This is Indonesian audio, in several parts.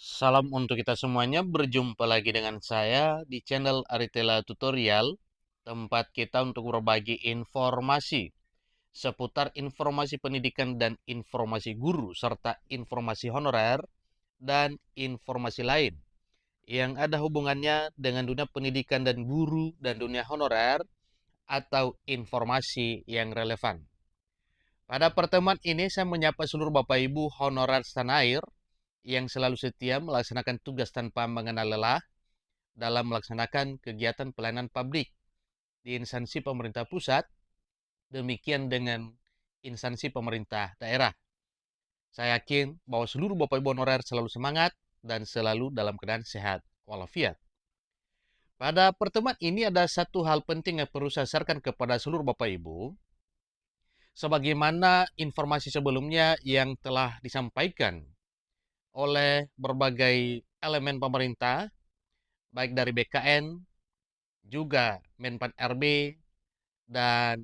Salam untuk kita semuanya, berjumpa lagi dengan saya di channel Aritela Tutorial, tempat kita untuk berbagi informasi seputar informasi pendidikan dan informasi guru, serta informasi honorer dan informasi lain yang ada hubungannya dengan dunia pendidikan dan guru dan dunia honorer atau informasi yang relevan. Pada pertemuan ini saya menyapa seluruh Bapak Ibu honorer setanah air yang selalu setia melaksanakan tugas tanpa mengenal lelah dalam melaksanakan kegiatan pelayanan publik di instansi pemerintah pusat, demikian dengan instansi pemerintah daerah. Saya yakin bahwa seluruh Bapak Ibu honorer selalu semangat dan selalu dalam keadaan sehat walafiat. Pada pertemuan ini ada satu hal penting yang perlu saya sampaikan kepada seluruh Bapak Ibu, sebagaimana informasi sebelumnya yang telah disampaikan oleh berbagai elemen pemerintah, baik dari BKN, juga Menpan RB, dan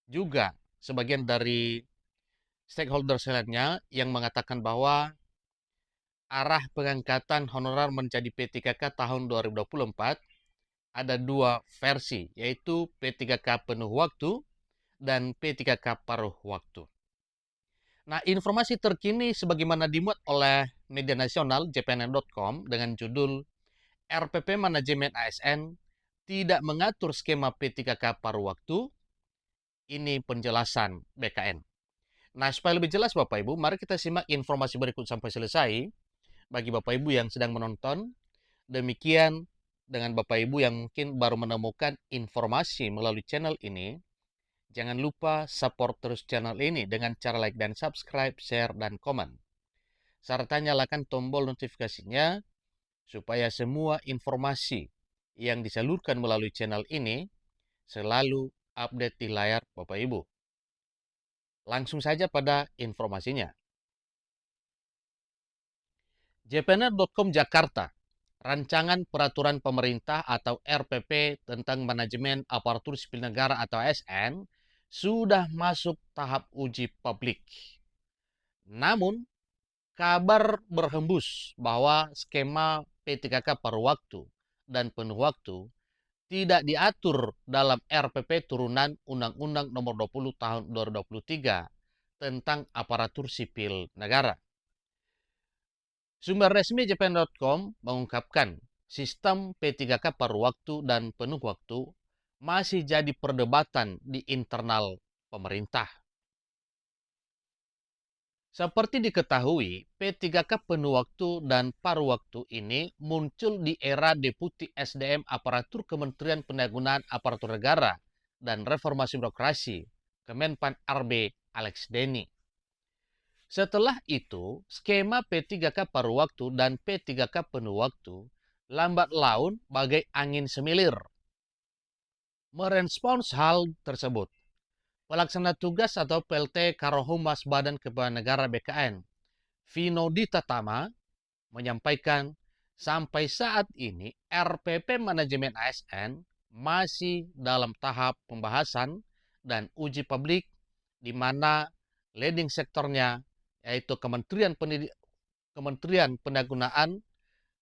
juga sebagian dari stakeholder lainnya yang mengatakan bahwa arah pengangkatan honorer menjadi P3K tahun 2024 ada dua versi, yaitu P3K penuh waktu dan P3K paruh waktu. Nah, informasi terkini sebagaimana dimuat oleh media nasional jpnn.com dengan judul RPP Manajemen ASN tidak mengatur skema P3K paruh waktu. Ini penjelasan BKN. Nah, supaya lebih jelas Bapak Ibu, mari kita simak informasi berikut sampai selesai. Bagi Bapak Ibu yang sedang menonton, demikian dengan Bapak Ibu yang mungkin baru menemukan informasi melalui channel ini, jangan lupa support terus channel ini dengan cara like dan subscribe, share, dan komen. Serta nyalakan tombol notifikasinya supaya semua informasi yang disalurkan melalui channel ini selalu update di layar Bapak Ibu. Langsung saja pada informasinya. jpner.com Jakarta, Rancangan Peraturan Pemerintah atau RPP tentang Manajemen Aparatur Sipil Negara atau ASN sudah masuk tahap uji publik. Namun, kabar berhembus bahwa skema P3K paruh waktu dan penuh waktu tidak diatur dalam RPP turunan Undang-Undang Nomor 20 Tahun 2023 tentang Aparatur Sipil Negara. Sumber resmi jpn.com mengungkapkan sistem P3K paruh waktu dan penuh waktu masih jadi perdebatan di internal pemerintah. Seperti diketahui, P3K penuh waktu dan paruh waktu ini muncul di era Deputi SDM Aparatur Kementerian Pendayagunaan Aparatur Negara dan Reformasi Birokrasi, Kemenpan RB Alex Denny. Setelah itu, skema P3K paruh waktu dan P3K penuh waktu lambat laun bagai angin semilir. Merespons hal tersebut, Pelaksana Tugas atau PLT Karohumas Badan Kepegawaian Negara BKN, Vino Ditatama, menyampaikan sampai saat ini RPP Manajemen ASN masih dalam tahap pembahasan dan uji publik di mana leading sektornya yaitu Kementerian Pendayagunaan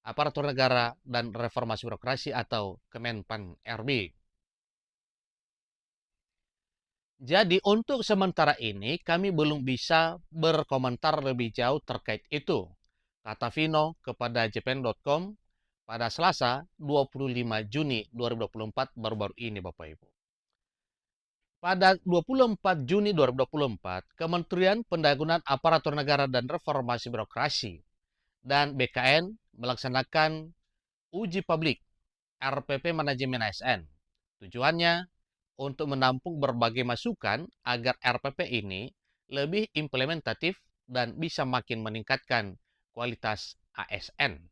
Aparatur Negara dan Reformasi Birokrasi atau Kemenpan RB. Jadi untuk sementara ini kami belum bisa berkomentar lebih jauh terkait itu, kata Vino kepada jpn.com pada Selasa 25 Juni 2024 baru-baru ini Bapak Ibu. Pada 24 Juni 2024, Kementerian Pendayagunaan Aparatur Negara dan Reformasi Birokrasi dan BKN melaksanakan uji publik RPP Manajemen ASN. Tujuannya untuk menampung berbagai masukan agar RPP ini lebih implementatif dan bisa makin meningkatkan kualitas ASN.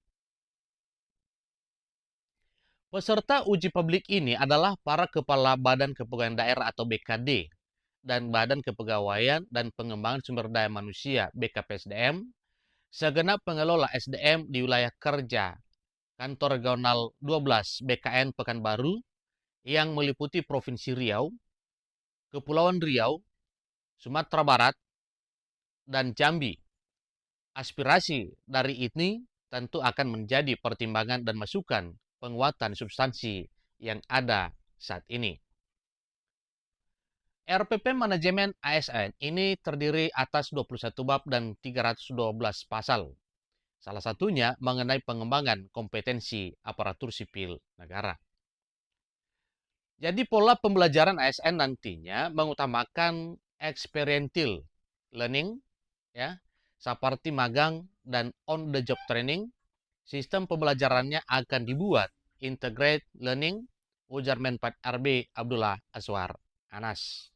Peserta uji publik ini adalah para Kepala Badan Kepegawaian Daerah atau BKD dan Badan Kepegawaian dan Pengembangan Sumber Daya Manusia BKPSDM, segenap pengelola SDM di wilayah kerja Kantor Regional 12 BKN Pekanbaru yang meliputi Provinsi Riau, Kepulauan Riau, Sumatera Barat, dan Jambi. Aspirasi dari ini tentu akan menjadi pertimbangan dan masukan penguatan substansi yang ada saat ini. RPP Manajemen ASN ini terdiri atas 21 bab dan 312 pasal. Salah satunya mengenai pengembangan kompetensi aparatur sipil negara. Jadi pola pembelajaran ASN nantinya mengutamakan experiential learning, ya, seperti magang dan on the job training. Sistem pembelajarannya akan dibuat integrate learning, ujar Menpan RB Abdullah Azwar Anas.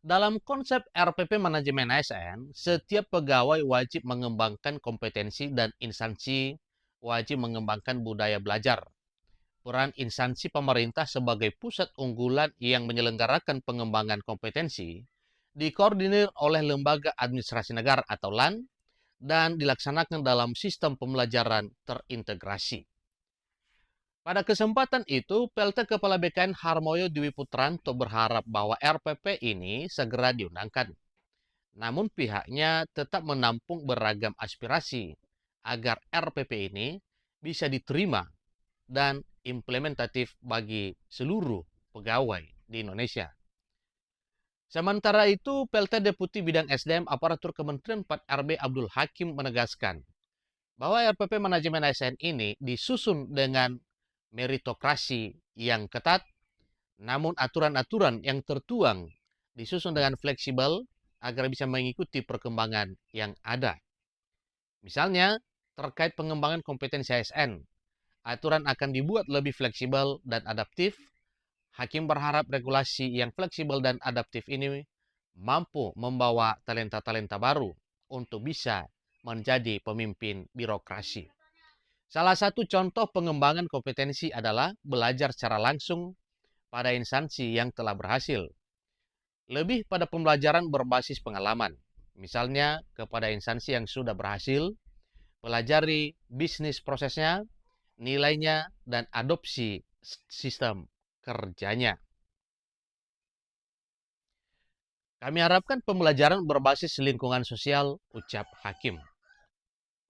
Dalam konsep RPP Manajemen ASN, setiap pegawai wajib mengembangkan kompetensi dan instansi wajib mengembangkan budaya belajar. Peran instansi pemerintah sebagai pusat unggulan yang menyelenggarakan pengembangan kompetensi dikoordinir oleh Lembaga Administrasi Negara atau LAN dan dilaksanakan dalam sistem pembelajaran terintegrasi. Pada kesempatan itu, PLT Kepala BKN Harmoyo Dwi Putranto berharap bahwa RPP ini segera diundangkan. Namun pihaknya tetap menampung beragam aspirasi agar RPP ini bisa diterima dan implementatif bagi seluruh pegawai di Indonesia. Sementara itu, PLT Deputi Bidang SDM Aparatur Kementerian 4 RB Abdul Hakim menegaskan bahwa RPP Manajemen ASN ini disusun dengan meritokrasi yang ketat, namun aturan-aturan yang tertuang disusun dengan fleksibel agar bisa mengikuti perkembangan yang ada. Misalnya, terkait pengembangan kompetensi ASN, aturan akan dibuat lebih fleksibel dan adaptif. Hakim berharap regulasi yang fleksibel dan adaptif ini mampu membawa talenta-talenta baru untuk bisa menjadi pemimpin birokrasi. Salah satu contoh pengembangan kompetensi adalah belajar secara langsung pada instansi yang telah berhasil. Lebih pada pembelajaran berbasis pengalaman. Misalnya kepada instansi yang sudah berhasil, pelajari bisnis prosesnya, nilainya, dan adopsi sistem kerjanya. Kami harapkan pembelajaran berbasis lingkungan sosial, ucap Hakim.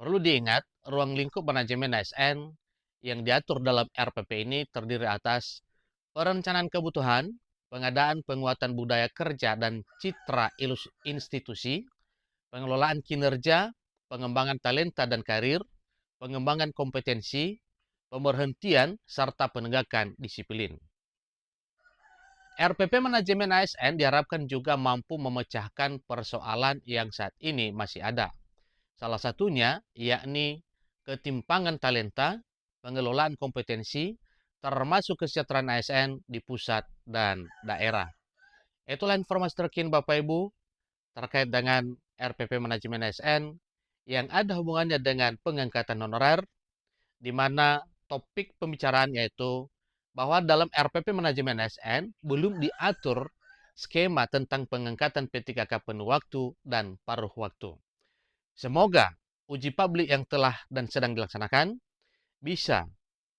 Perlu diingat, ruang lingkup manajemen ASN yang diatur dalam RPP ini terdiri atas perencanaan kebutuhan, pengadaan penguatan budaya kerja dan citra institusi, pengelolaan kinerja, pengembangan talenta dan karir, pengembangan kompetensi, pemberhentian, serta penegakan disiplin. RPP Manajemen ASN diharapkan juga mampu memecahkan persoalan yang saat ini masih ada. Salah satunya yakni ketimpangan talenta, pengelolaan kompetensi, termasuk kesejahteraan ASN di pusat dan daerah. Itulah informasi terkini Bapak Ibu terkait dengan RPP Manajemen ASN yang ada hubungannya dengan pengangkatan honorer, di mana topik pembicaraan yaitu bahwa dalam RPP Manajemen ASN belum diatur skema tentang pengangkatan P3K penuh waktu dan paruh waktu. Semoga uji publik yang telah dan sedang dilaksanakan bisa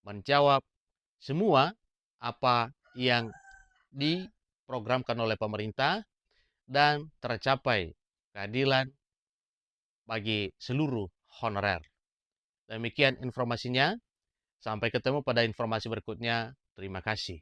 menjawab semua apa yang diprogramkan oleh pemerintah dan tercapai keadilan bagi seluruh honorer. Demikian informasinya. Sampai ketemu pada informasi berikutnya. Terima kasih.